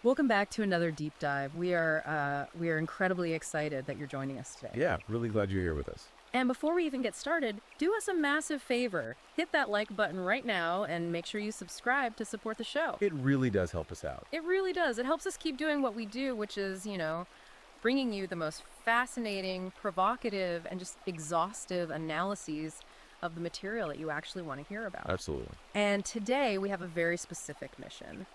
Welcome back to another deep dive. We are incredibly excited that you're joining us today. Yeah, really glad you're here with us. And before we even get started, do us a massive favor. Hit that like button right now and make sure you subscribe to support the show. It really does help us out. It really does. It helps us keep doing what we do, which is, bringing you the most fascinating, provocative, and just exhaustive analyses of the material that you actually want to hear about. Absolutely. And today we have a very specific mission.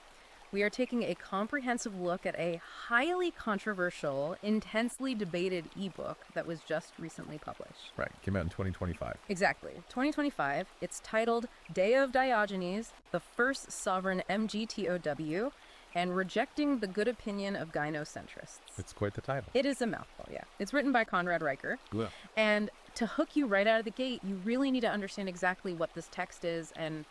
We are taking a comprehensive look at a highly controversial, intensely debated ebook that was just recently published. Right, came out in 2025. Exactly. 2025. It's titled Dao of Diogenes, the First Sovereign MGTOW, and Rejecting the Good Opinion of Gynocentrists. It's quite the title. It is a mouthful, yeah. It's written by Conrad Riker. Yeah. And to hook you right out of the gate, you really need to understand exactly what this text is and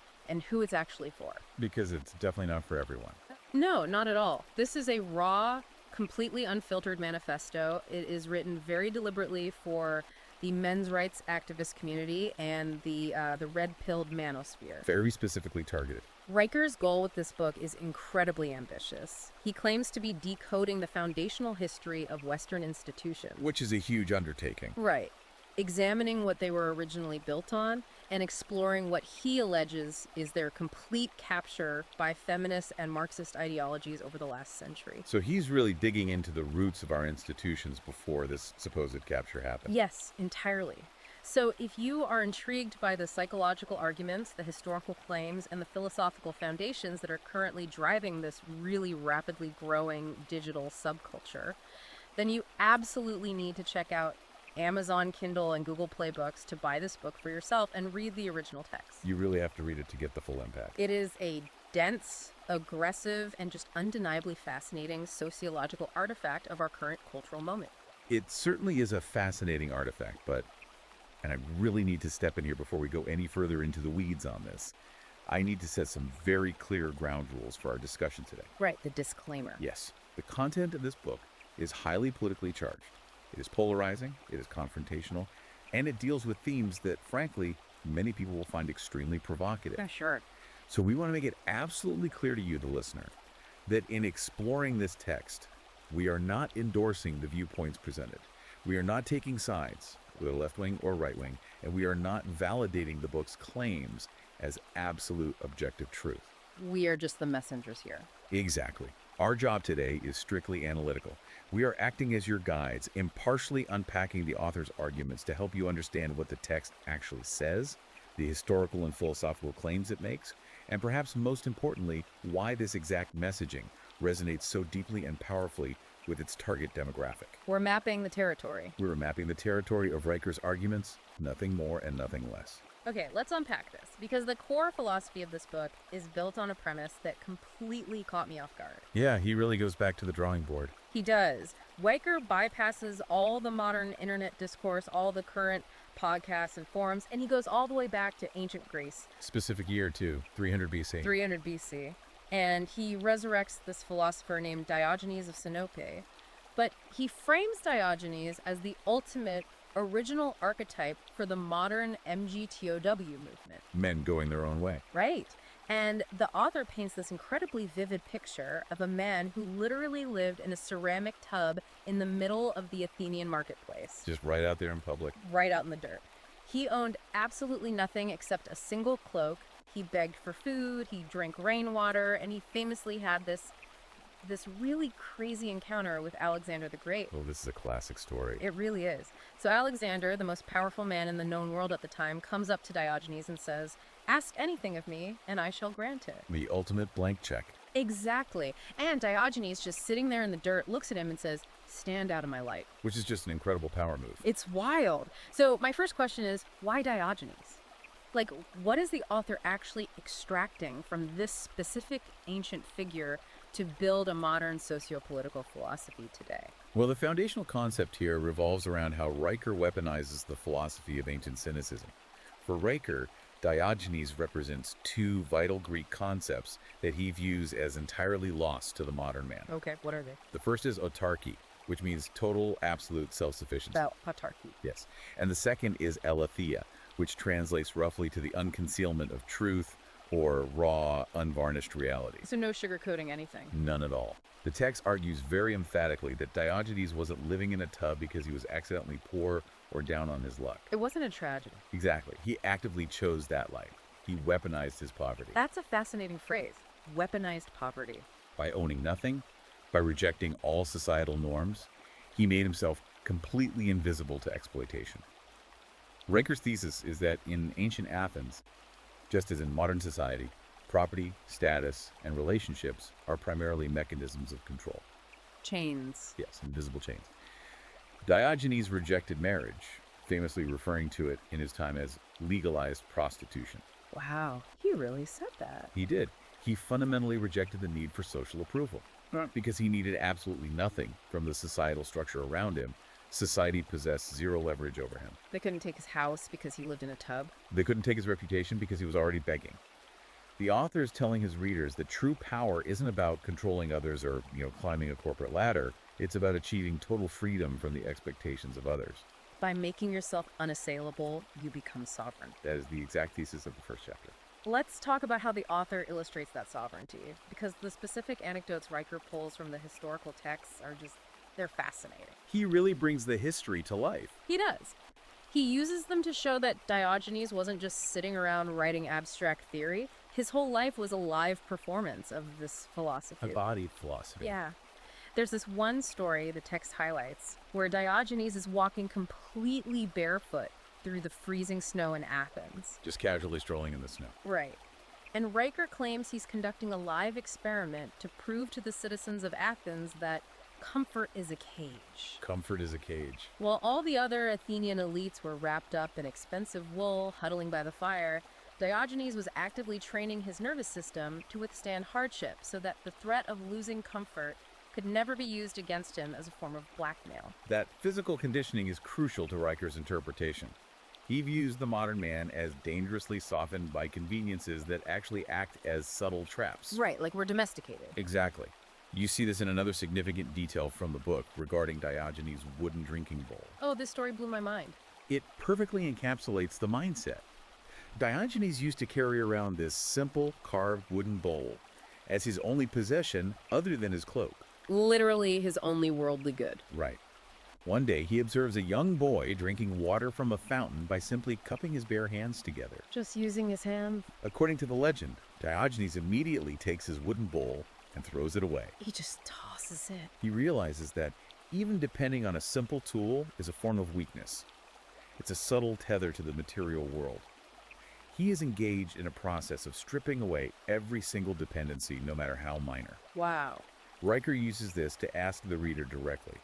who it's actually for. Because it's definitely not for everyone. No, not at all. This is a raw, completely unfiltered manifesto. It is written very deliberately for the men's rights activist community and the red-pilled manosphere. Very specifically targeted. Riker's goal with this book is incredibly ambitious. He claims to be decoding the foundational history of Western institutions. Which is a huge undertaking. Right. Examining what they were originally built on and exploring what he alleges is their complete capture by feminist and Marxist ideologies over the last century. So he's really digging into the roots of our institutions before this supposed capture happened. Yes, entirely. So if you are intrigued by the psychological arguments, the historical claims, and the philosophical foundations that are currently driving this really rapidly growing digital subculture, then you absolutely need to check out Amazon Kindle and Google Play Books to buy this book for yourself and read the original text. You really have to read it to get the full impact. It is a dense, aggressive, and just undeniably fascinating sociological artifact of our current cultural moment. It certainly is a fascinating artifact, but, and I really need to step in here before we go any further into the weeds on this, I need to set some very clear ground rules for our discussion today. Right, the disclaimer. Yes, the content of this book is highly politically charged. It is polarizing, it is confrontational, and it deals with themes that, frankly, many people will find extremely provocative. Yeah, sure. So we want to make it absolutely clear to you, the listener, that in exploring this text, we are not endorsing the viewpoints presented. We are not taking sides, whether left wing or right wing, and we are not validating the book's claims as absolute objective truth. We are just the messengers here. Exactly. Our job today is strictly analytical. We are acting as your guides, impartially unpacking the author's arguments to help you understand what the text actually says, the historical and philosophical claims it makes, and perhaps most importantly, why this exact messaging resonates so deeply and powerfully with its target demographic. We're mapping the territory. We're mapping the territory of Riker's arguments, nothing more and nothing less. Okay, let's unpack this, because the core philosophy of this book is built on a premise that completely caught me off guard. Yeah, he really goes back to the drawing board. He does. Riker bypasses all the modern internet discourse, all the current podcasts and forums, and he goes all the way back to ancient Greece. Specific year, too, 300 BC. 300 BC. And he resurrects this philosopher named Diogenes of Sinope. But he frames Diogenes as the ultimate original archetype for the modern MGTOW movement. Men going their own way. Right. And the author paints this incredibly vivid picture of a man who literally lived in a ceramic tub in the middle of the Athenian marketplace. Just right out there in public. Right out in the dirt. He owned absolutely nothing except a single cloak. He begged for food, he drank rainwater, and he famously had this really crazy encounter with Alexander the Great. Oh, this is a classic story. It really is. So Alexander, the most powerful man in the known world at the time, comes up to Diogenes and says, "Ask anything of me, and I shall grant it." The ultimate blank check. Exactly. And Diogenes, just sitting there in the dirt, looks at him and says, "Stand out of my light." Which is just an incredible power move. It's wild. So my first question is, why Diogenes? Like, what is the author actually extracting from this specific ancient figure to build a modern socio-political philosophy today? Well, the foundational concept here revolves around how Riker weaponizes the philosophy of ancient cynicism. For Riker, Diogenes represents two vital Greek concepts that he views as entirely lost to the modern man. Okay, what are they? The first is autarky, which means total, absolute self-sufficiency. Autarky. Yes. And the second is aletheia, which translates roughly to the unconcealment of truth or raw, unvarnished reality. So no sugarcoating anything. None at all. The text argues very emphatically that Diogenes wasn't living in a tub because he was accidentally poor or down on his luck. It wasn't a tragedy. Exactly. He actively chose that life. He weaponized his poverty. That's a fascinating phrase. Weaponized poverty. By owning nothing, by rejecting all societal norms, he made himself completely invisible to exploitation. Riker's thesis is that in ancient Athens, just as in modern society, property, status, and relationships are primarily mechanisms of control. Chains. Yes, invisible chains. Diogenes rejected marriage, famously referring to it in his time as legalized prostitution. Wow, he really said that. He did. He fundamentally rejected the need for social approval. Because he needed absolutely nothing from the societal structure around him. Society possessed zero leverage over him. They couldn't take his house because he lived in a tub. They couldn't take his reputation because he was already begging. The author is telling his readers that true power isn't about controlling others or, climbing a corporate ladder. It's about achieving total freedom from the expectations of others. By making yourself unassailable, you become sovereign. That is the exact thesis of the first chapter. Let's talk about how the author illustrates that sovereignty, because the specific anecdotes Riker pulls from the historical texts are they're fascinating. He really brings the history to life. He does. He uses them to show that Diogenes wasn't just sitting around writing abstract theory. His whole life was a live performance of this philosophy. Embodied philosophy. Yeah. There's this one story the text highlights where Diogenes is walking completely barefoot through the freezing snow in Athens. Just casually strolling in the snow. Right. And Riker claims he's conducting a live experiment to prove to the citizens of Athens that comfort is a cage. Comfort is a cage. While all the other Athenian elites were wrapped up in expensive wool, huddling by the fire, Diogenes was actively training his nervous system to withstand hardship so that the threat of losing comfort could never be used against him as a form of blackmail. That physical conditioning is crucial to Riker's interpretation. He views the modern man as dangerously softened by conveniences that actually act as subtle traps. Right, like we're domesticated. Exactly. You see this in another significant detail from the book regarding Diogenes' wooden drinking bowl. Oh, this story blew my mind. It perfectly encapsulates the mindset. Diogenes used to carry around this simple carved wooden bowl as his only possession other than his cloak. Literally his only worldly good. Right. One day, he observes a young boy drinking water from a fountain by simply cupping his bare hands together. Just using his hands. According to the legend, Diogenes immediately takes his wooden bowl and throws it away. He just tosses it. He realizes that even depending on a simple tool is a form of weakness. It's a subtle tether to the material world. He is engaged in a process of stripping away every single dependency, no matter how minor. Wow. Riker uses this to ask the reader directly,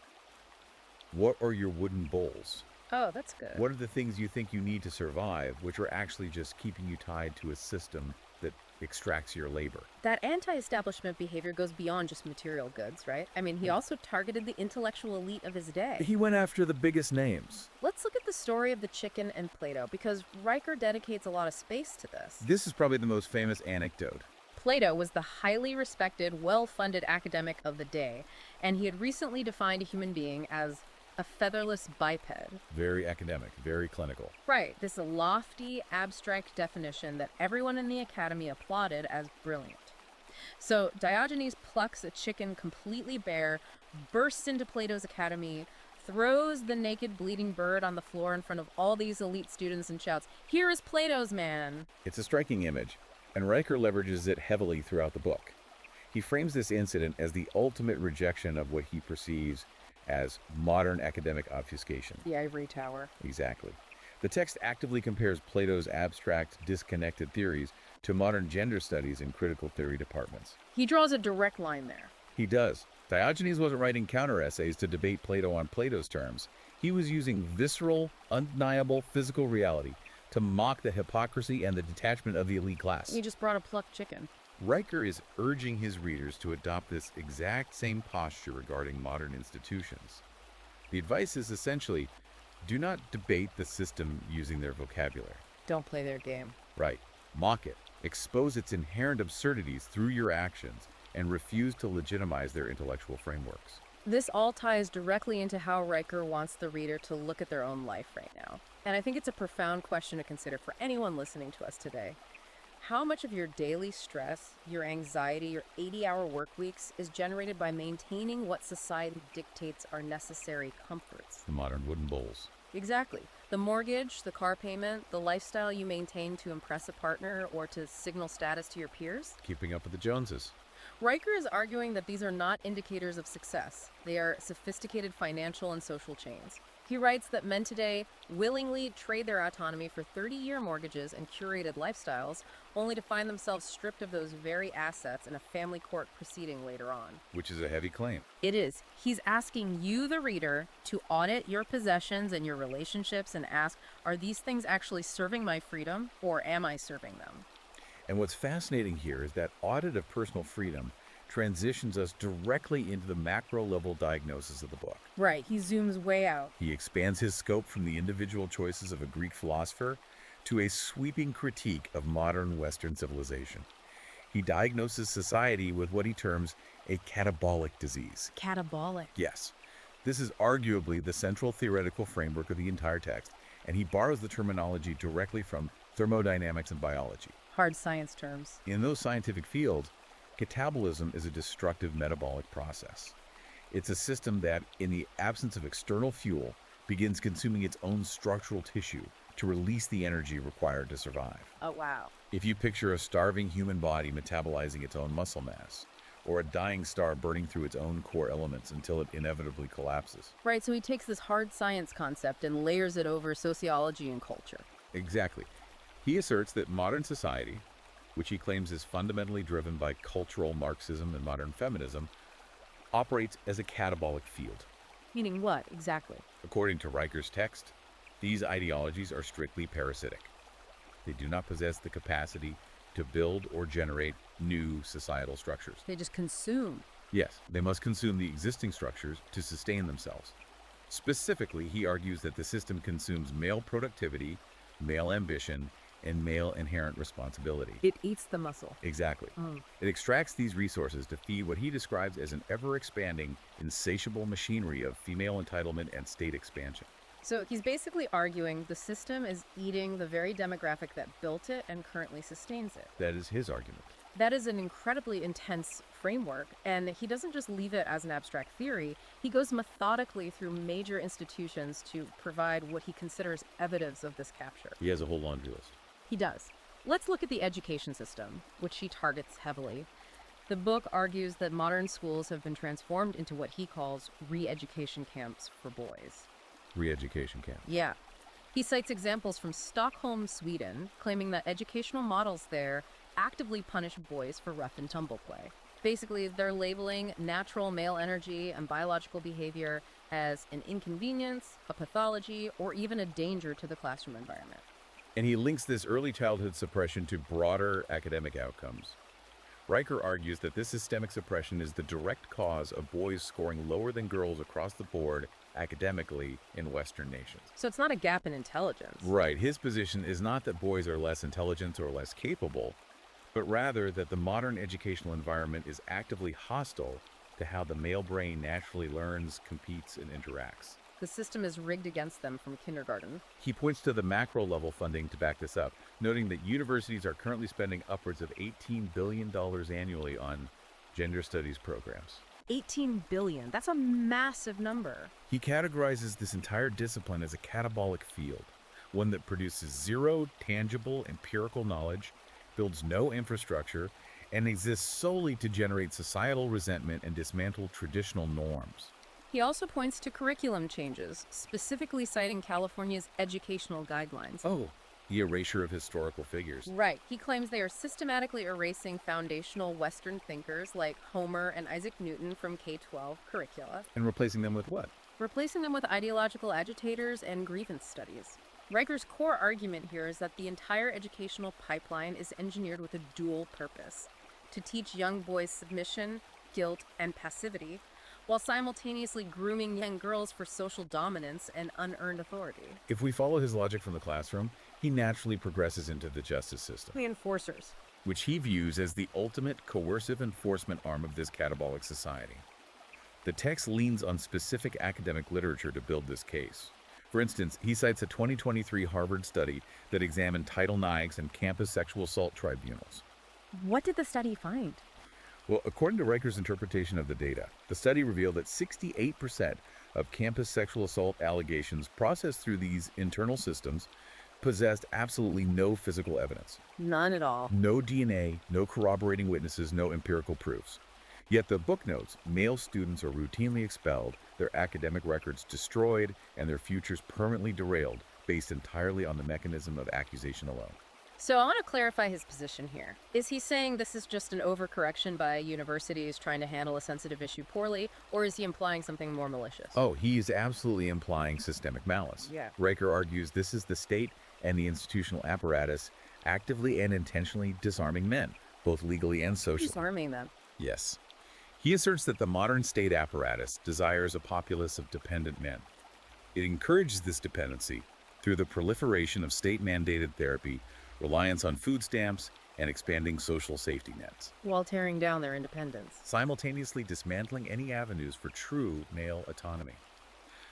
what are your wooden bowls? Oh, that's good. What are the things you think you need to survive, which are actually just keeping you tied to a system that extracts your labor? That anti-establishment behavior goes beyond just material goods, right? I mean, he also targeted the intellectual elite of his day. He went after the biggest names. Let's look at the story of the chicken and Plato, because Riker dedicates a lot of space to this. This is probably the most famous anecdote. Plato was the highly respected, well-funded academic of the day, and he had recently defined a human being as a featherless biped. Very academic, very clinical. Right, this lofty, abstract definition that everyone in the academy applauded as brilliant. So Diogenes plucks a chicken completely bare, bursts into Plato's academy, throws the naked, bleeding bird on the floor in front of all these elite students and shouts, "Here is Plato's man!" It's a striking image, and Riker leverages it heavily throughout the book. He frames this incident as the ultimate rejection of what he perceives as modern academic obfuscation. The ivory tower. Exactly. The text actively compares Plato's abstract, disconnected theories to modern gender studies and critical theory departments. He draws a direct line there. He does. Diogenes wasn't writing counter-essays to debate Plato on Plato's terms. He was using visceral, undeniable physical reality to mock the hypocrisy and the detachment of the elite class. He just brought a plucked chicken. Riker is urging his readers to adopt this exact same posture regarding modern institutions. The advice is essentially, do not debate the system using their vocabulary. Don't play their game. Right. Mock it. Expose its inherent absurdities through your actions, and refuse to legitimize their intellectual frameworks. This all ties directly into how Riker wants the reader to look at their own life right now. And I think it's a profound question to consider for anyone listening to us today. How much of your daily stress, your anxiety, your 80-hour work weeks is generated by maintaining what society dictates are necessary comforts? The modern wooden bowls. Exactly. The mortgage, the car payment, the lifestyle you maintain to impress a partner or to signal status to your peers? Keeping up with the Joneses. Riker is arguing that these are not indicators of success. They are sophisticated financial and social chains. He writes that men today willingly trade their autonomy for 30-year mortgages and curated lifestyles, only to find themselves stripped of those very assets in a family court proceeding later on. Which is a heavy claim. It is. He's asking you, the reader, to audit your possessions and your relationships and ask, are these things actually serving my freedom, or am I serving them? And what's fascinating here is that audit of personal freedom transitions us directly into the macro-level diagnosis of the book. Right, he zooms way out. He expands his scope from the individual choices of a Greek philosopher to a sweeping critique of modern Western civilization. He diagnoses society with what he terms a catabolic disease. Catabolic. Yes, this is arguably the central theoretical framework of the entire text, and he borrows the terminology directly from thermodynamics and biology. Hard science terms. In those scientific fields, catabolism is a destructive metabolic process. It's a system that, in the absence of external fuel, begins consuming its own structural tissue to release the energy required to survive. Oh, wow. If you picture a starving human body metabolizing its own muscle mass, or a dying star burning through its own core elements until it inevitably collapses. Right, so he takes this hard science concept and layers it over sociology and culture. Exactly. He asserts that modern society, which he claims is fundamentally driven by cultural Marxism and modern feminism, operates as a catabolic field. Meaning what, exactly? According to Riker's text, these ideologies are strictly parasitic. They do not possess the capacity to build or generate new societal structures. They just consume. Yes, they must consume the existing structures to sustain themselves. Specifically, he argues that the system consumes male productivity, male ambition, and male inherent responsibility. It eats the muscle. Exactly. It extracts these resources to feed what he describes as an ever-expanding, insatiable machinery of female entitlement and state expansion. So he's basically arguing the system is eating the very demographic that built it and currently sustains it. That is his argument. That is an incredibly intense framework, and he doesn't just leave it as an abstract theory. He goes methodically through major institutions to provide what he considers evidence of this capture. He has a whole laundry list. He does. Let's look at the education system, which he targets heavily. The book argues that modern schools have been transformed into what he calls re-education camps for boys. Re-education camp. Yeah. He cites examples from Stockholm, Sweden, claiming that educational models there actively punish boys for rough and tumble play. Basically, they're labeling natural male energy and biological behavior as an inconvenience, a pathology, or even a danger to the classroom environment. And he links this early childhood suppression to broader academic outcomes. Riker argues that this systemic suppression is the direct cause of boys scoring lower than girls across the board academically in Western nations. So it's not a gap in intelligence. Right. His position is not that boys are less intelligent or less capable, but rather that the modern educational environment is actively hostile to how the male brain naturally learns, competes, and interacts. The system is rigged against them from kindergarten. He points to the macro-level funding to back this up, noting that universities are currently spending upwards of $18 billion annually on gender studies programs. 18 billion. That's a massive number. He categorizes this entire discipline as a catabolic field, one that produces zero tangible empirical knowledge, builds no infrastructure, and exists solely to generate societal resentment and dismantle traditional norms. He also points to curriculum changes, specifically citing California's educational guidelines. Oh, the erasure of historical figures. Right. He claims they are systematically erasing foundational Western thinkers like Homer and Isaac Newton from K-12 curricula. And replacing them with what? Replacing them with ideological agitators and grievance studies. Riker's core argument here is that the entire educational pipeline is engineered with a dual purpose: to teach young boys submission, guilt, and passivity, while simultaneously grooming young girls for social dominance and unearned authority. If we follow his logic from the classroom, he naturally progresses into the justice system, The enforcers. which he views as the ultimate coercive enforcement arm of this catabolic society. The text leans on specific academic literature to build this case. For instance, he cites a 2023 Harvard study that examined Title IX and campus sexual assault tribunals. What did the study find? Well, according to Riker's interpretation of the data, the study revealed that 68% of campus sexual assault allegations processed through these internal systems possessed absolutely no physical evidence. None at all. No DNA, no corroborating witnesses, no empirical proofs. Yet the book notes male students are routinely expelled, their academic records destroyed, and their futures permanently derailed based entirely on the mechanism of accusation alone. So I want to clarify his position here. Is he saying this is just an overcorrection by universities trying to handle a sensitive issue poorly, or is he implying something more malicious? Oh, he is absolutely implying systemic malice. Yeah. Riker argues this is the state and the institutional apparatus actively and intentionally disarming men, both legally and socially. Disarming them. Yes. He asserts that the modern state apparatus desires a populace of dependent men. It encourages this dependency through the proliferation of state-mandated therapy, reliance on food stamps, and expanding social safety nets, While tearing down their independence. simultaneously dismantling any avenues for true male autonomy.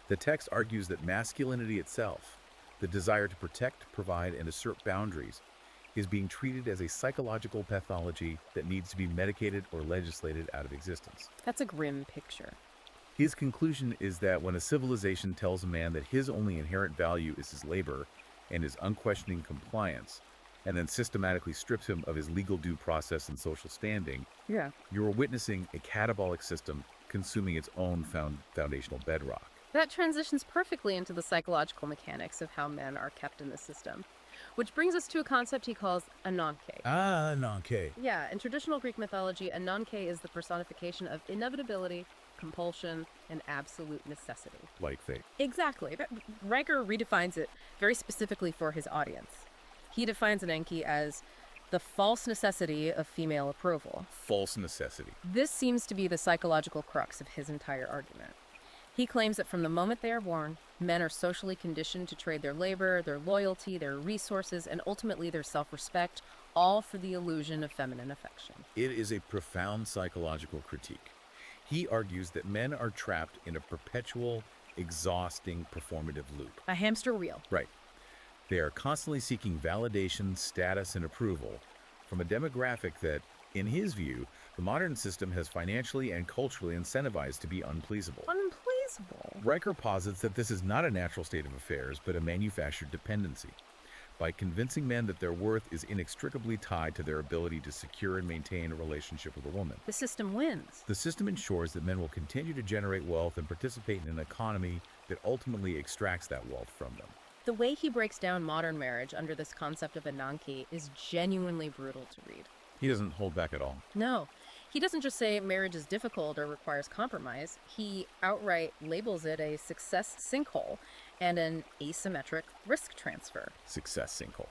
The text argues that masculinity itself, the desire to protect, provide, and assert boundaries, is being treated as a psychological pathology that needs to be medicated or legislated out of existence. That's a grim picture. His conclusion is that when a civilization tells a man that his only inherent value is his labor and his unquestioning compliance, and then systematically strips him of his legal due process and social standing, Yeah. you are witnessing a catabolic system consuming its own foundational bedrock. That transitions perfectly into the psychological mechanics of how men are kept in the system. Which brings us to a concept he calls ananke. Ananke. Yeah, in traditional Greek mythology, ananke is the personification of inevitability, compulsion, and absolute necessity. Like fate. Exactly. Riker redefines it very specifically for his audience. He defines ananke as the false necessity of female approval. False necessity. This seems to be the psychological crux of his entire argument. He claims that from the moment they are born, men are socially conditioned to trade their labor, their loyalty, their resources, and ultimately their self-respect, all for the illusion of feminine affection. It is a profound psychological critique. He argues that men are trapped in a perpetual, exhausting performative loop. A hamster wheel. Right. They are constantly seeking validation, status, and approval from a demographic that, in his view, the modern system has financially and culturally incentivized to be unpleasable. Unpleasable. Riker posits that this is not a natural state of affairs, but a manufactured dependency. By convincing men that their worth is inextricably tied to their ability to secure and maintain a relationship with a woman, The system wins. the system ensures that men will continue to generate wealth and participate in an economy that ultimately extracts that wealth from them. The way he breaks down modern marriage under this concept of ananke is genuinely brutal to read. He doesn't hold back at all. No, he doesn't just say marriage is difficult or requires compromise. He outright labels it a success sinkhole and an asymmetric risk transfer. Success sinkhole.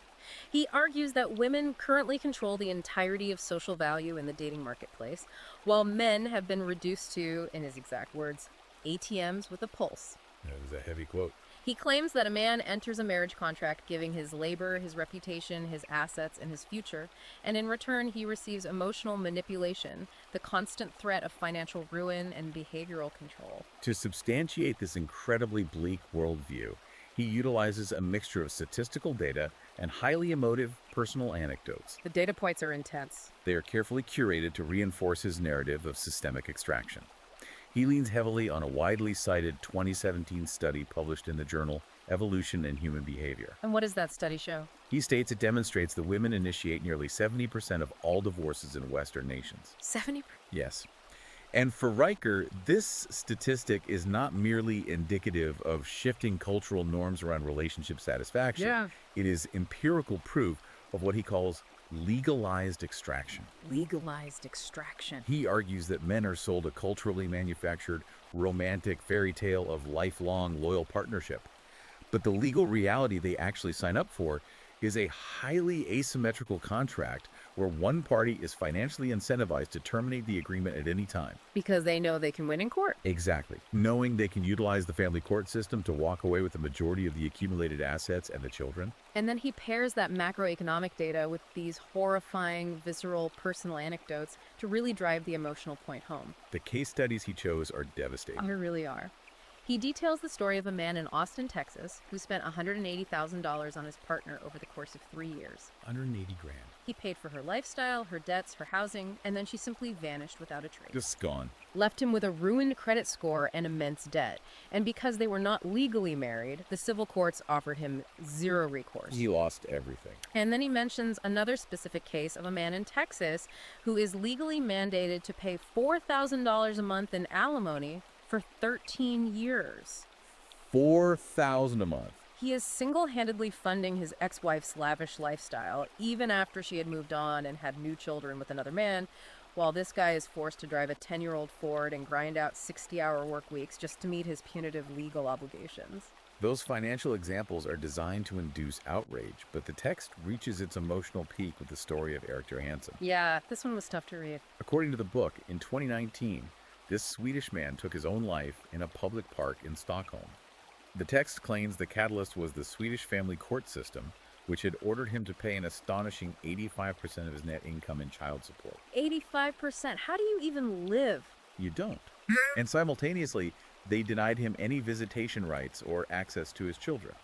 He argues that women currently control the entirety of social value in the dating marketplace, while men have been reduced to, in his exact words, ATMs with a pulse. That is a heavy quote. He claims that a man enters a marriage contract giving his labor, his reputation, his assets, and his future, and in return he receives emotional manipulation, the constant threat of financial ruin and behavioral control. To substantiate this incredibly bleak worldview, he utilizes a mixture of statistical data and highly emotive personal anecdotes. The data points are intense. They are carefully curated to reinforce his narrative of systemic extraction. He leans heavily on a widely cited 2017 study published in the journal Evolution and Human Behavior. And what does that study show? He states it demonstrates that women initiate nearly 70% of all divorces in Western nations. 70%? Yes. And for Riker, this statistic is not merely indicative of shifting cultural norms around relationship satisfaction. Yeah. It is empirical proof of what he calls legalized extraction. Legalized extraction. He argues that men are sold a culturally manufactured, romantic fairy tale of lifelong loyal partnership. But the legal reality they actually sign up for is a highly asymmetrical contract where one party is financially incentivized to terminate the agreement at any time. Because they know they can win in court. Exactly. Knowing they can utilize the family court system to walk away with the majority of the accumulated assets and the children. And then he pairs that macroeconomic data with these horrifying, visceral, personal anecdotes to really drive the emotional point home. The case studies he chose are devastating. They really are. He details the story of a man in Austin, Texas, who spent $180,000 on his partner over the course of 3 years. 180 grand. He paid for her lifestyle, her debts, her housing, and then she simply vanished without a trace. Just gone. Left him with a ruined credit score and immense debt. And because they were not legally married, the civil courts offered him zero recourse. He lost everything. And then he mentions another specific case of a man in Texas who is legally mandated to pay $4,000 a month in alimony for 13 years. $4,000 a month. He is single-handedly funding his ex-wife's lavish lifestyle, even after she had moved on and had new children with another man, while this guy is forced to drive a 10-year-old Ford and grind out 60-hour work weeks just to meet his punitive legal obligations. Those financial examples are designed to induce outrage, but the text reaches its emotional peak with the story of Erik Johansson. Yeah, this one was tough to read. According to the book, in 2019, this Swedish man took his own life in a public park in Stockholm. The text claims the catalyst was the Swedish family court system, which had ordered him to pay an astonishing 85% of his net income in child support. 85%? How do you even live? You don't. And simultaneously, they denied him any visitation rights or access to his children.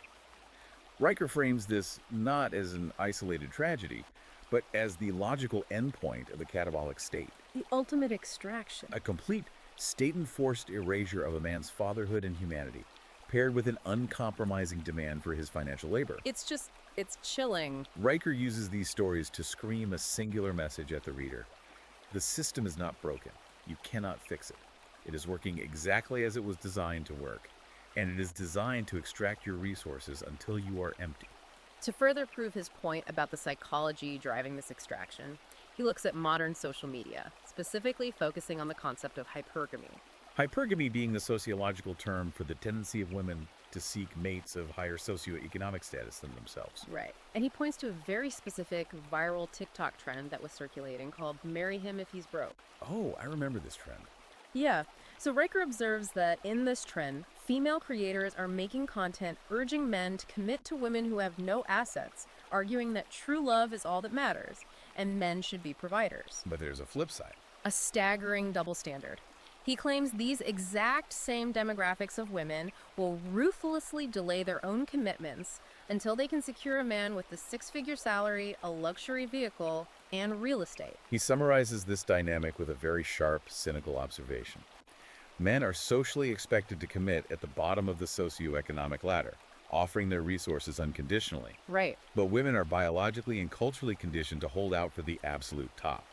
Riker frames this not as an isolated tragedy, but as the logical endpoint of the catabolic state. The ultimate extraction. A complete state-enforced erasure of a man's fatherhood and humanity, paired with an uncompromising demand for his financial labor. It's chilling. Riker uses these stories to scream a singular message at the reader. The system is not broken. You cannot fix it. It is working exactly as it was designed to work, and it is designed to extract your resources until you are empty. To further prove his point about the psychology driving this extraction, he looks at modern social media, specifically focusing on the concept of hypergamy. Hypergamy being the sociological term for the tendency of women to seek mates of higher socioeconomic status than themselves. Right. And he points to a very specific viral TikTok trend that was circulating called "Marry Him If He's Broke." Oh, I remember this trend. Yeah. So Riker observes that in this trend, female creators are making content urging men to commit to women who have no assets, arguing that true love is all that matters, and men should be providers. But there's a flip side. A staggering double standard. He claims these exact same demographics of women will ruthlessly delay their own commitments until they can secure a man with a six-figure salary, a luxury vehicle, and real estate. He summarizes this dynamic with a very sharp, cynical observation. Men are socially expected to commit at the bottom of the socioeconomic ladder, offering their resources unconditionally. Right. But women are biologically and culturally conditioned to hold out for the absolute top.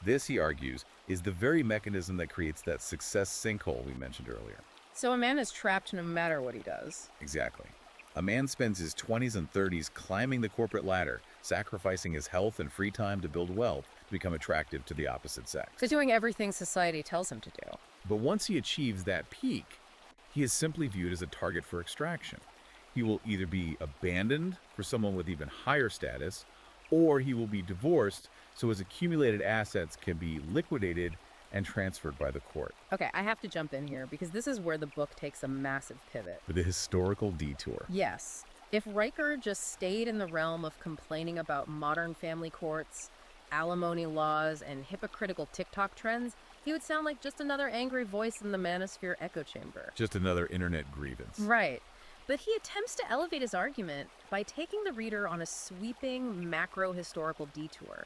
This, he argues, is the very mechanism that creates that success sinkhole we mentioned earlier. So a man is trapped no matter what he does. Exactly. A man spends his 20s and 30s climbing the corporate ladder, sacrificing his health and free time to build wealth to become attractive to the opposite sex. So doing everything society tells him to do. But once he achieves that peak, he is simply viewed as a target for extraction. He will either be abandoned for someone with even higher status, or he will be divorced so his accumulated assets can be liquidated and transferred by the court. Okay, I have to jump in here because this is where the book takes a massive pivot. With a historical detour. Yes. If Riker just stayed in the realm of complaining about modern family courts, alimony laws, and hypocritical TikTok trends, he would sound like just another angry voice in the manosphere echo chamber. Just another internet grievance. Right. But he attempts to elevate his argument by taking the reader on a sweeping macro-historical detour.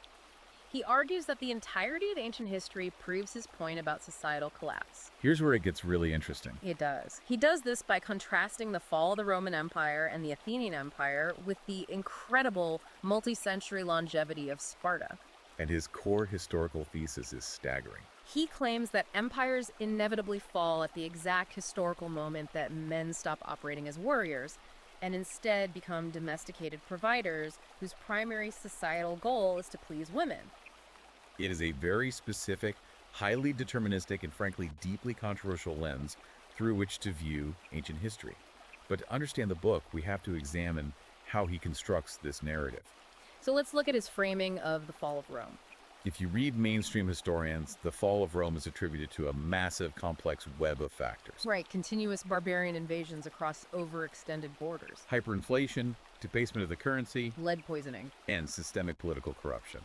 He argues that the entirety of ancient history proves his point about societal collapse. Here's where it gets really interesting. It does. He does this by contrasting the fall of the Roman Empire and the Athenian Empire with the incredible multi-century longevity of Sparta. And his core historical thesis is staggering. He claims that empires inevitably fall at the exact historical moment that men stop operating as warriors and instead become domesticated providers whose primary societal goal is to please women. It is a very specific, highly deterministic, and frankly deeply controversial lens through which to view ancient history. But to understand the book, we have to examine how he constructs this narrative. So let's look at his framing of the fall of Rome. If you read mainstream historians, the fall of Rome is attributed to a massive, complex web of factors. Right, continuous barbarian invasions across overextended borders. Hyperinflation, debasement of the currency, Lead poisoning. and systemic political corruption.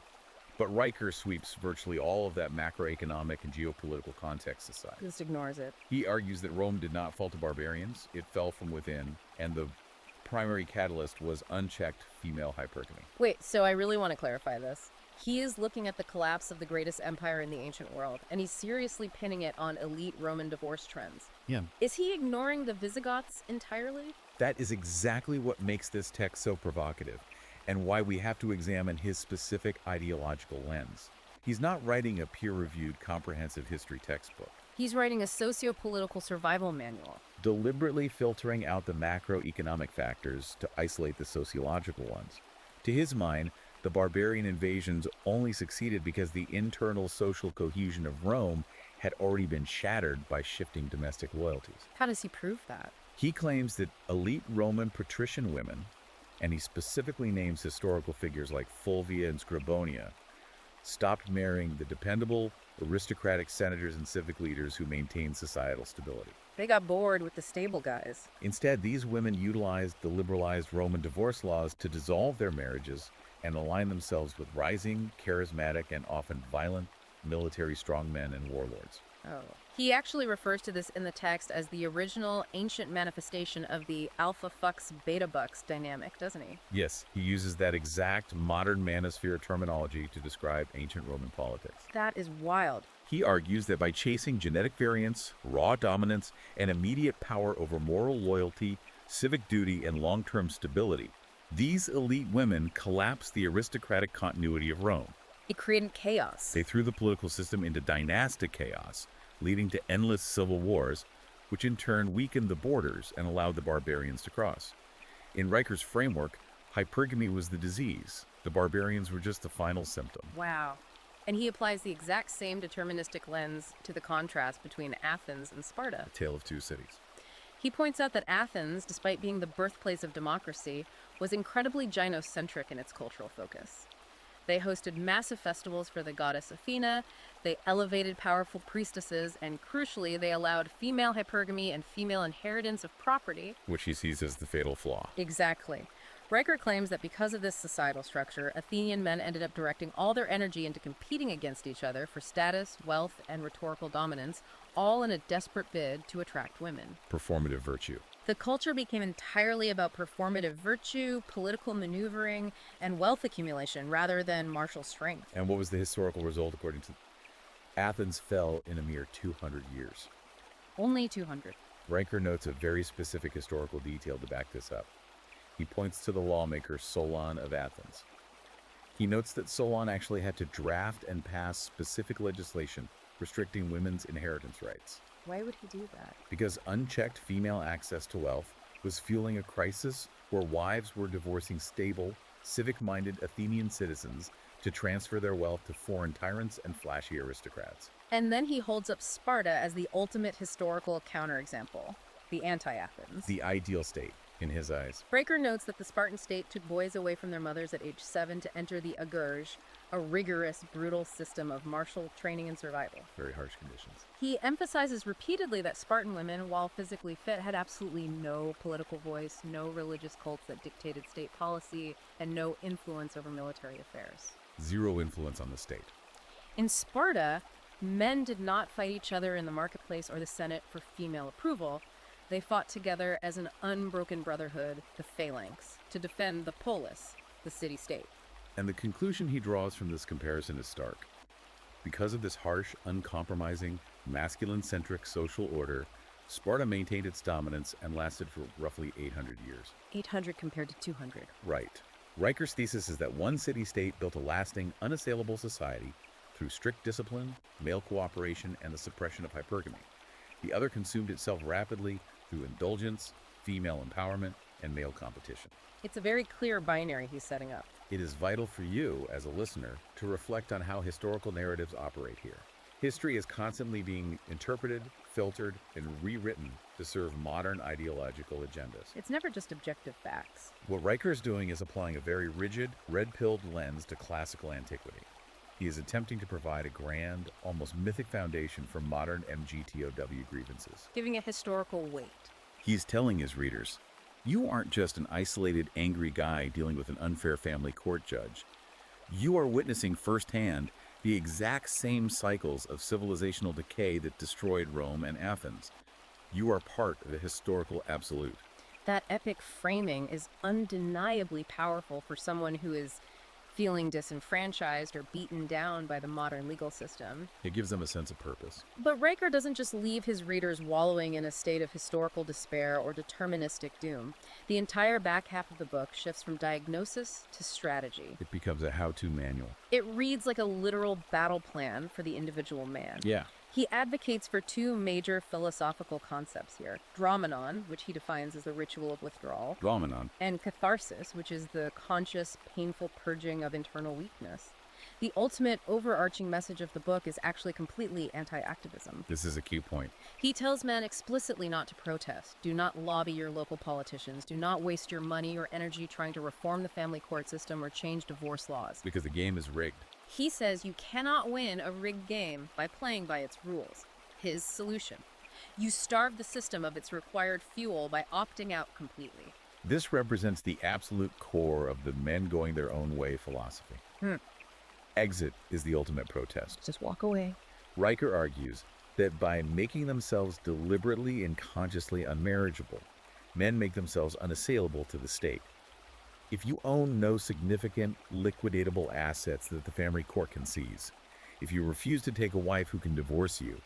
But Riker sweeps virtually all of that macroeconomic and geopolitical context aside. Just ignores it. He argues that Rome did not fall to barbarians, it fell from within, and the primary catalyst was unchecked female hypergamy. Wait, so I really want to clarify this. He is looking at the collapse of the greatest empire in the ancient world, and he's seriously pinning it on elite Roman divorce trends. Yeah. Is he ignoring the Visigoths entirely? That is exactly what makes this text so provocative, and why we have to examine his specific ideological lens. He's not writing a peer-reviewed comprehensive history textbook. He's writing a socio-political survival manual. Deliberately filtering out the macroeconomic factors to isolate the sociological ones. To his mind, the barbarian invasions only succeeded because the internal social cohesion of Rome had already been shattered by shifting domestic loyalties. How does he prove that? He claims that elite Roman patrician women, and he specifically names historical figures like Fulvia and Scribonia, stopped marrying the dependable, aristocratic senators and civic leaders who maintained societal stability. They got bored with the stable guys. Instead, these women utilized the liberalized Roman divorce laws to dissolve their marriages and align themselves with rising, charismatic, and often violent military strongmen and warlords. Oh. He actually refers to this in the text as the original ancient manifestation of the alpha fucks beta bucks dynamic, doesn't he? Yes, he uses that exact modern manosphere terminology to describe ancient Roman politics. That is wild. He argues that by chasing genetic variance, raw dominance, and immediate power over moral loyalty, civic duty, and long-term stability, these elite women collapsed the aristocratic continuity of Rome. It created chaos. They threw the political system into dynastic chaos, leading to endless civil wars, which in turn weakened the borders and allowed the barbarians to cross. In Riker's framework, hypergamy was the disease. The barbarians were just the final symptom. Wow. And he applies the exact same deterministic lens to the contrast between Athens and Sparta. A tale of two cities. He points out that Athens, despite being the birthplace of democracy, was incredibly gynocentric in its cultural focus. They hosted massive festivals for the goddess Athena, they elevated powerful priestesses, and crucially, they allowed female hypergamy and female inheritance of property. Which he sees as the fatal flaw. Exactly. Riker claims that because of this societal structure, Athenian men ended up directing all their energy into competing against each other for status, wealth, and rhetorical dominance, all in a desperate bid to attract women. Performative virtue. The culture became entirely about performative virtue, political maneuvering, and wealth accumulation rather than martial strength. And what was the historical result according to Athens fell in a mere 200 years. Only 200. Riker notes a very specific historical detail to back this up. He points to the lawmaker Solon of Athens. He notes that Solon actually had to draft and pass specific legislation restricting women's inheritance rights. Why would he do that? Because unchecked female access to wealth was fueling a crisis where wives were divorcing stable, civic-minded Athenian citizens to transfer their wealth to foreign tyrants and flashy aristocrats. And then he holds up Sparta as the ultimate historical counterexample, the anti-Athens. The ideal state, in his eyes. Riker notes that the Spartan state took boys away from their mothers at age 7 to enter the agurge, a rigorous, brutal system of martial training and survival. Very harsh conditions. He emphasizes repeatedly that Spartan women, while physically fit, had absolutely no political voice, no religious cults that dictated state policy, and no influence over military affairs. Zero influence on the state. In Sparta, men did not fight each other in the marketplace or the Senate for female approval. They fought together as an unbroken brotherhood, the phalanx, to defend the polis, the city-state. And the conclusion he draws from this comparison is stark. Because of this harsh, uncompromising, masculine-centric social order, Sparta maintained its dominance and lasted for roughly 800 years. 800 compared to 200. Right. Riker's thesis is that one city-state built a lasting, unassailable society through strict discipline, male cooperation, and the suppression of hypergamy. The other consumed itself rapidly through indulgence, female empowerment, and male competition. It's a very clear binary he's setting up. It is vital for you, as a listener, to reflect on how historical narratives operate here. History is constantly being interpreted, filtered, and rewritten to serve modern ideological agendas. It's never just objective facts. What Riker is doing is applying a very rigid, red-pilled lens to classical antiquity. He is attempting to provide a grand, almost mythic foundation for modern MGTOW grievances. Giving it historical weight. He's telling his readers, you aren't just an isolated, angry guy dealing with an unfair family court judge. You are witnessing firsthand the exact same cycles of civilizational decay that destroyed Rome and Athens. You are part of a historical absolute. That epic framing is undeniably powerful for someone who is feeling disenfranchised or beaten down by the modern legal system. It gives them a sense of purpose. But Riker doesn't just leave his readers wallowing in a state of historical despair or deterministic doom. The entire back half of the book shifts from diagnosis to strategy. It becomes a how-to manual. It reads like a literal battle plan for the individual man. Yeah. He advocates for two major philosophical concepts here: dramanon, which he defines as the ritual of withdrawal, Dramanon. and catharsis, which is the conscious, painful purging of internal weakness. The ultimate overarching message of the book is actually completely anti-activism. This is a key point. He tells men explicitly not to protest. Do not lobby your local politicians. Do not waste your money or energy trying to reform the family court system or change divorce laws. Because the game is rigged. He says you cannot win a rigged game by playing by its rules. His solution: you starve the system of its required fuel by opting out completely. This represents the absolute core of the men going their own way philosophy. Exit is the ultimate protest. Just walk away. Riker argues that by making themselves deliberately and consciously unmarriageable, men make themselves unassailable to the state. If you own no significant liquidatable assets that the family court can seize, if you refuse to take a wife who can divorce you,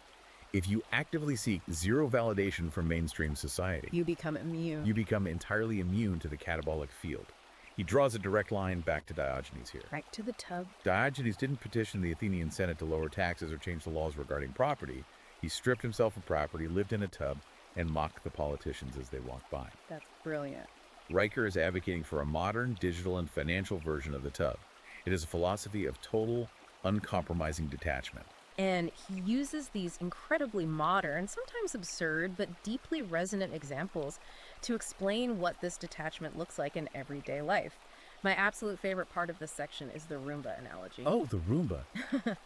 if you actively seek zero validation from mainstream society, You become immune. you become entirely immune to the catabolic field. He draws a direct line back to Diogenes here. Right to the tub. Diogenes didn't petition the Athenian Senate to lower taxes or change the laws regarding property. He stripped himself of property, lived in a tub, and mocked the politicians as they walked by. That's brilliant. Riker is advocating for a modern, digital, and financial version of the tub. It is a philosophy of total, uncompromising detachment. And he uses these incredibly modern, sometimes absurd, but deeply resonant examples to explain what this detachment looks like in everyday life. My absolute favorite part of this section is the Roomba analogy. Oh, the Roomba.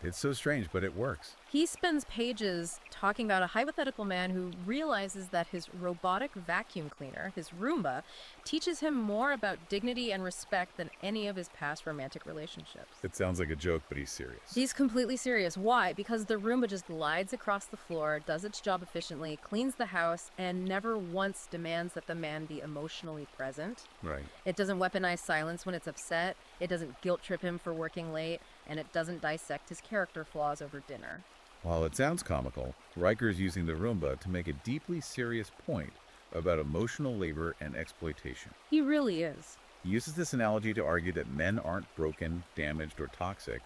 It's so strange, but it works. He spends pages talking about a hypothetical man who realizes that his robotic vacuum cleaner, his Roomba, teaches him more about dignity and respect than any of his past romantic relationships. It sounds like a joke, but he's serious. He's completely serious. Why? Because the Roomba just glides across the floor, does its job efficiently, cleans the house, and never once demands that the man be emotionally present. Right. It doesn't weaponize silence when it's upset, it doesn't guilt trip him for working late, and it doesn't dissect his character flaws over dinner. While it sounds comical, Riker is using the Roomba to make a deeply serious point about emotional labor and exploitation. He really is. He uses this analogy to argue that men aren't broken, damaged, or toxic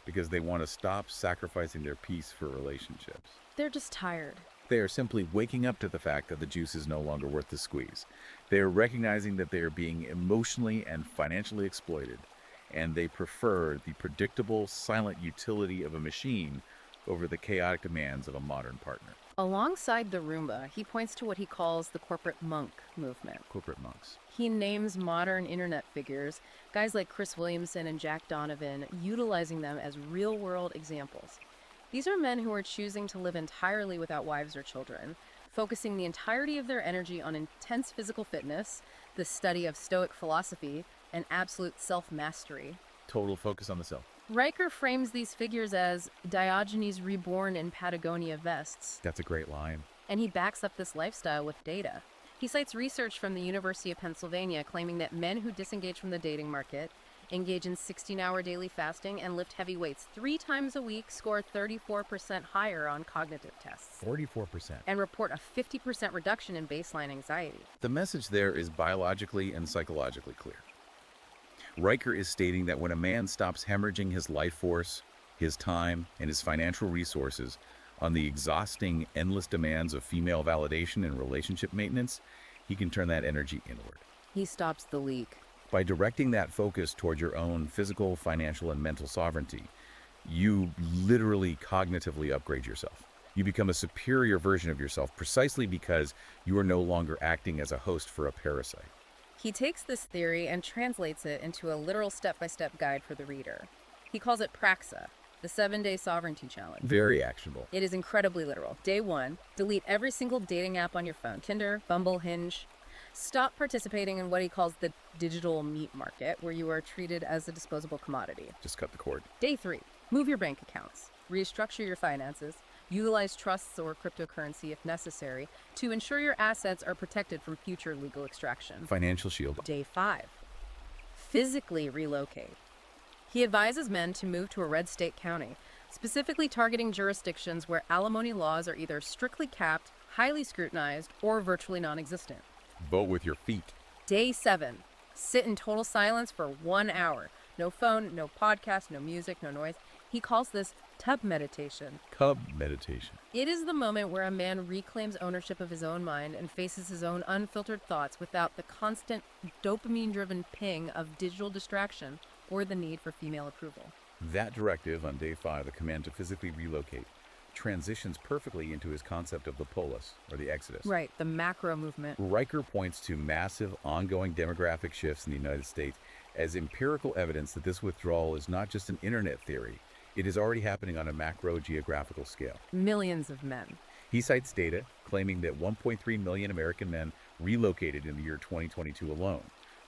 because they want to stop sacrificing their peace for relationships. They're just tired. They are simply waking up to the fact that the juice is no longer worth the squeeze. They are recognizing that they are being emotionally and financially exploited, and they prefer the predictable, silent utility of a machine over the chaotic demands of a modern partner. Alongside the Roomba, he points to what he calls the corporate monk movement. Corporate monks. He names modern internet figures, guys like Chris Williamson and Jack Donovan, utilizing them as real-world examples. These are men who are choosing to live entirely without wives or children, focusing the entirety of their energy on intense physical fitness, the study of Stoic philosophy, and absolute self-mastery. Total focus on the self. Riker frames these figures as Diogenes reborn in Patagonia vests, That's a great line. and he backs up this lifestyle with data. He cites research from the University of Pennsylvania claiming that men who disengage from the dating market, engage in 16-hour daily fasting, and lift heavy weights 3 times a week score 34% higher on cognitive tests 44%. and report a 50% reduction in baseline anxiety. The message there is biologically and psychologically clear. Riker is stating that when a man stops hemorrhaging his life force, his time, and his financial resources on the exhausting, endless demands of female validation and relationship maintenance, he can turn that energy inward. He stops the leak. By directing that focus toward your own physical, financial, and mental sovereignty, you literally cognitively upgrade yourself. You become a superior version of yourself precisely because you are no longer acting as a host for a parasite. He takes this theory and translates it into a literal step-by-step guide for the reader. He calls it Praxa, the 7-day sovereignty challenge. Very actionable. It is incredibly literal. Day 1, delete every single dating app on your phone. Tinder, Bumble, Hinge. Stop participating in what he calls the digital meat market, where you are treated as a disposable commodity. Just cut the cord. Day 3, move your bank accounts, restructure your finances, utilize trusts or cryptocurrency if necessary to ensure your assets are protected from future legal extraction. Financial shield. Day 5, physically relocate. He advises men to move to a red state county, specifically targeting jurisdictions where alimony laws are either strictly capped, highly scrutinized, or virtually non-existent. Vote with your feet. Day 7, sit in total silence for 1 hour. No phone, no podcast, no music, no noise. He calls this tub meditation. Cub meditation. It is the moment where a man reclaims ownership of his own mind and faces his own unfiltered thoughts without the constant dopamine-driven ping of digital distraction or the need for female approval. That directive on day 5, the command to physically relocate, transitions perfectly into his concept of the polis, or the exodus. Right, the macro movement. Riker points to massive, ongoing demographic shifts in the United States as empirical evidence that this withdrawal is not just an internet theory. It is already happening on a macro geographical scale. Millions of men. He cites data claiming that 1.3 million American men relocated in the year 2022 alone,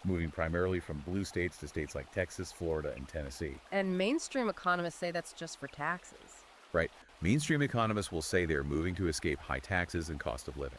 moving primarily from blue states to states like Texas, Florida, and Tennessee. And mainstream economists say that's just for taxes. Right. Mainstream economists will say they're moving to escape high taxes and cost of living.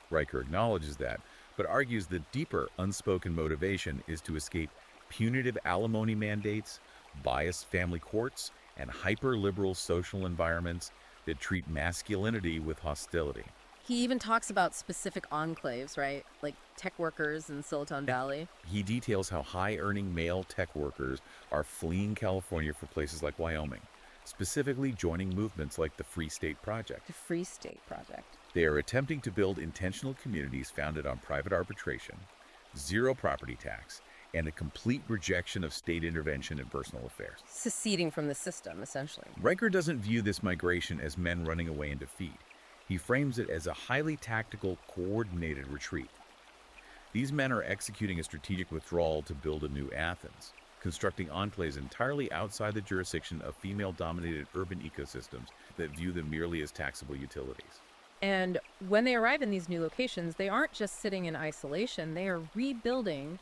Riker acknowledges that, but argues the deeper unspoken motivation is to escape punitive alimony mandates, biased family courts, and hyper-liberal social environments that treat masculinity with hostility. He even talks about specific enclaves, right? Like tech workers in Silicon Valley. He details how high-earning male tech workers are fleeing California for places like Wyoming, specifically joining movements like the Free State Project. The Free State Project. They are attempting to build intentional communities founded on private arbitration, zero property tax, and a complete rejection of state intervention in personal affairs. Seceding from the system, essentially. Riker doesn't view this migration as men running away in defeat. He frames it as a highly tactical, coordinated retreat. These men are executing a strategic withdrawal to build a new Athens, constructing enclaves entirely outside the jurisdiction of female-dominated urban ecosystems that view them merely as taxable utilities. And when they arrive in these new locations, they aren't just sitting in isolation, they are rebuilding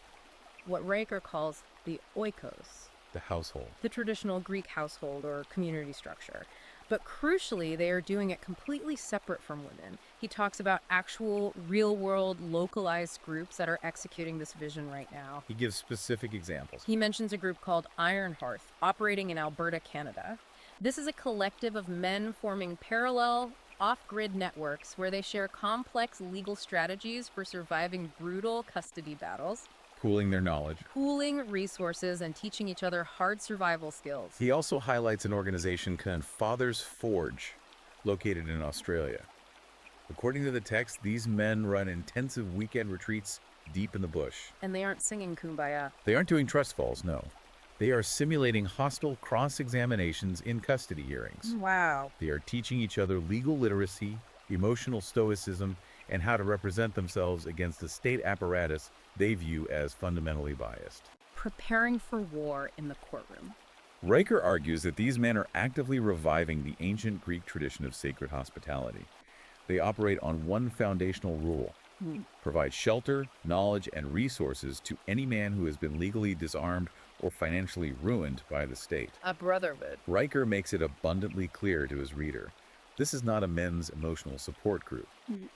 what Riker calls the oikos, The household. the traditional Greek household or community structure. But crucially, they are doing it completely separate from women. He talks about actual, real-world, localized groups that are executing this vision right now. He gives specific examples. He mentions a group called Iron Hearth, operating in Alberta, Canada. This is a collective of men forming parallel, off-grid networks where they share complex legal strategies for surviving brutal custody battles, Pooling their knowledge. pooling resources, and teaching each other hard survival skills. He also highlights an organization called Father's Forge, located in Australia. According to the text, these men run intensive weekend retreats deep in the bush. And they aren't singing Kumbaya. They aren't doing trust falls, no. They are simulating hostile cross-examinations in custody hearings. Wow. They are teaching each other legal literacy, emotional stoicism, and how to represent themselves against the state apparatus they view as fundamentally biased. Preparing for war in the courtroom. Riker argues that these men are actively reviving the ancient Greek tradition of sacred hospitality. They operate on one foundational rule: provide shelter, knowledge, and resources to any man who has been legally disarmed or financially ruined by the state. A brotherhood. Riker makes it abundantly clear to his reader, this is not a men's emotional support group.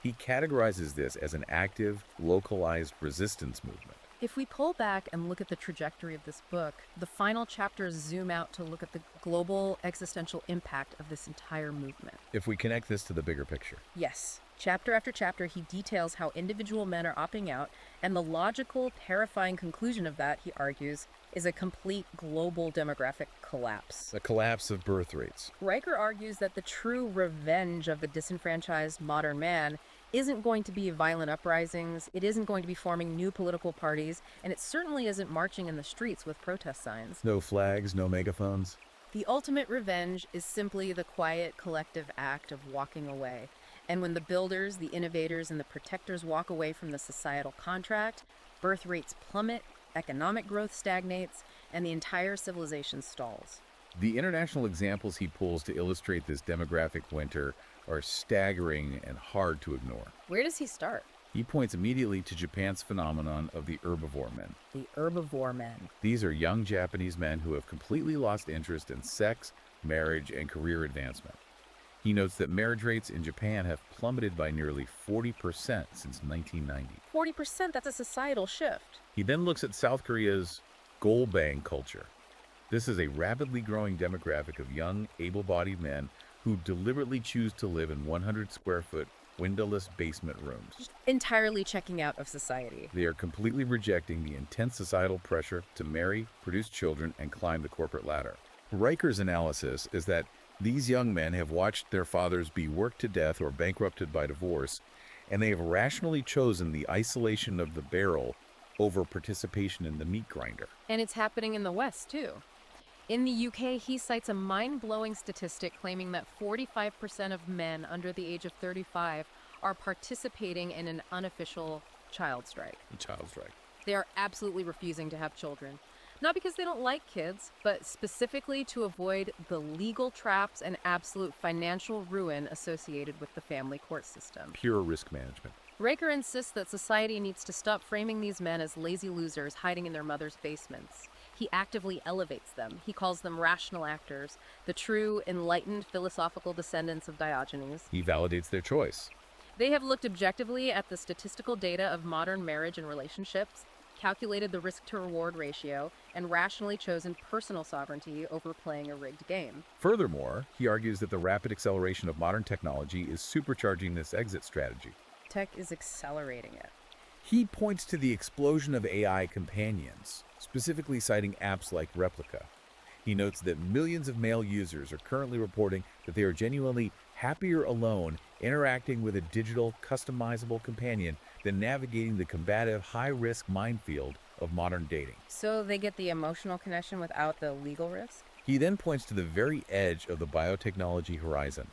He categorizes this as an active, localized resistance movement. If we pull back and look at the trajectory of this book, the final chapters zoom out to look at the global existential impact of this entire movement. If we connect this to the bigger picture, Yes, chapter after chapter, he details how individual men are opting out, and the logical, terrifying conclusion of that, he argues, is a complete global demographic collapse. the collapse of birth rates. Riker argues that the true revenge of the disenfranchised modern man isn't going to be violent uprisings, it isn't going to be forming new political parties, and it certainly isn't marching in the streets with protest signs. No flags, no megaphones. The ultimate revenge is simply the quiet, collective act of walking away. And when the builders, the innovators, and the protectors walk away from the societal contract, birth rates plummet, economic growth stagnates, and the entire civilization stalls. The international examples he pulls to illustrate this demographic winter are staggering and hard to ignore. Where does he start? He points immediately to Japan's phenomenon of the herbivore men. The herbivore men. These are young Japanese men who have completely lost interest in sex, marriage, and career advancement. He notes that marriage rates in Japan have plummeted by nearly 40% since 1990. 40%, that's a societal shift. He then looks at South Korea's golbang culture. This is a rapidly growing demographic of young, able-bodied men who deliberately choose to live in 100-square-foot, windowless basement rooms. Entirely checking out of society. They are completely rejecting the intense societal pressure to marry, produce children, and climb the corporate ladder. Riker's analysis is that these young men have watched their fathers be worked to death or bankrupted by divorce, and they have rationally chosen the isolation of the barrel over participation in the meat grinder. And it's happening in the West, too. In the UK, he cites a mind-blowing statistic claiming that 45% of men under the age of 35 are participating in an unofficial child strike. Child strike. They are absolutely refusing to have children. Not because they don't like kids, but specifically to avoid the legal traps and absolute financial ruin associated with the family court system. Pure risk management. Riker insists that society needs to stop framing these men as lazy losers hiding in their mother's basements. He actively elevates them. He calls them rational actors, the true, enlightened philosophical descendants of Diogenes. He validates their choice. They have looked objectively at the statistical data of modern marriage and relationships, calculated the risk-to-reward ratio, and rationally chosen personal sovereignty over playing a rigged game. Furthermore, he argues that the rapid acceleration of modern technology is supercharging this exit strategy. Tech is accelerating it. He points to the explosion of AI companions, specifically citing apps like Replica. He notes that millions of male users are currently reporting that they are genuinely happier alone interacting with a digital, customizable companion than navigating the combative, high-risk minefield of modern dating. So they get the emotional connection without the legal risk? He then points to the very edge of the biotechnology horizon,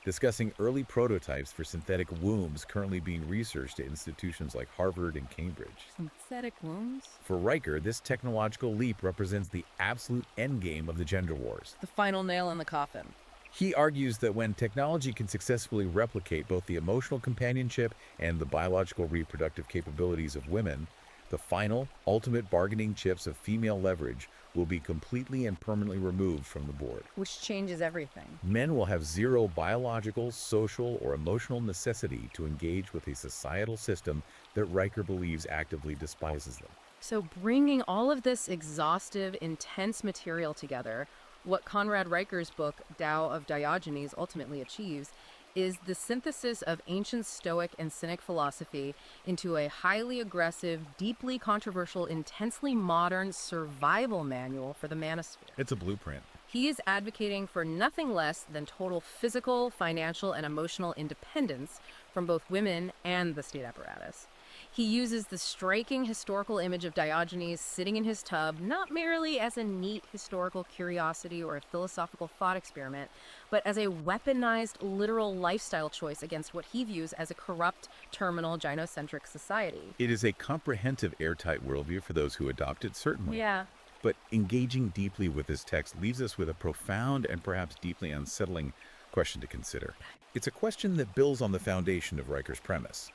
discussing early prototypes for synthetic wombs currently being researched at institutions like Harvard and Cambridge. Synthetic wombs? For Riker, this technological leap represents the absolute endgame of the gender wars. The final nail in the coffin. He argues that when technology can successfully replicate both the emotional companionship and the biological reproductive capabilities of women, the final, ultimate bargaining chips of female leverage will be completely and permanently removed from the board. Which changes everything. Men will have zero biological, social, or emotional necessity to engage with a societal system that Riker believes actively despises them. So bringing all of this exhaustive, intense material together, what Conrad Riker's book, Tao of Diogenes, ultimately achieves is the synthesis of ancient Stoic and Cynic philosophy into a highly aggressive, deeply controversial, intensely modern survival manual for the manosphere. It's a blueprint. He is advocating for nothing less than total physical, financial, and emotional independence from both women and the state apparatus. He uses the striking historical image of Diogenes sitting in his tub not merely as a neat historical curiosity or a philosophical thought experiment, but as a weaponized literal lifestyle choice against what he views as a corrupt, terminal, gynocentric society. It is a comprehensive, airtight worldview for those who adopt it, certainly. Yeah. But engaging deeply with this text leaves us with a profound and perhaps deeply unsettling question to consider. It's a question that builds on the foundation of Riker's premise,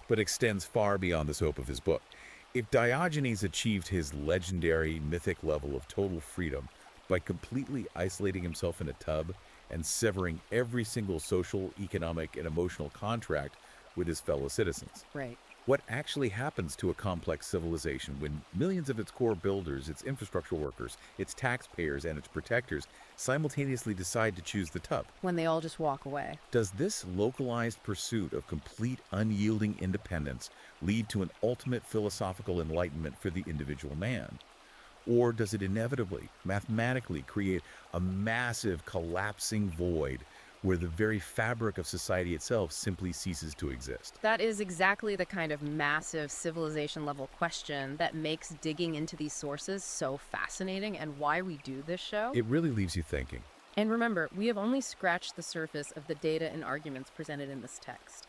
but extends far beyond the scope of his book. If Diogenes achieved his legendary mythic level of total freedom by completely isolating himself in a tub and severing every single social, economic, and emotional contract with his fellow citizens, Right. what actually happens to a complex civilization when millions of its core builders, its infrastructure workers, its taxpayers, and its protectors simultaneously decide to choose the tub? When they all just walk away. Does this localized pursuit of complete, unyielding independence lead to an ultimate philosophical enlightenment for the individual man? Or does it inevitably, mathematically create a massive, collapsing void where the very fabric of society itself simply ceases to exist? That is exactly the kind of massive civilization-level question that makes digging into these sources so fascinating and why we do this show. It really leaves you thinking. And remember, we have only scratched the surface of the data and arguments presented in this text.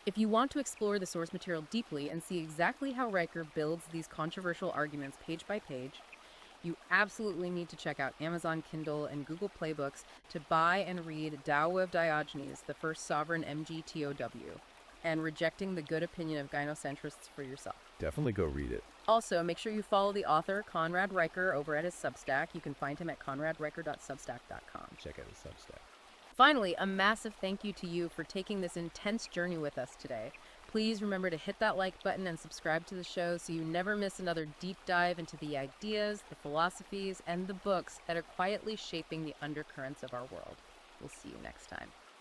If you want to explore the source material deeply and see exactly how Riker builds these controversial arguments page by page, you absolutely need to check out Amazon Kindle and Google Playbooks to buy and read Tao of Diogenes, the First Sovereign MGTOW. and rejecting the good opinion of gynocentrists for yourself. Definitely go read it. Also, make sure you follow the author, Conrad Riker, over at his Substack. You can find him at conradriker.substack.com. Check out his Substack. Finally, a massive thank you to you for taking this intense journey with us today. Please remember to hit that like button and subscribe to the show so you never miss another deep dive into the ideas, the philosophies, and the books that are quietly shaping the undercurrents of our world. We'll see you next time.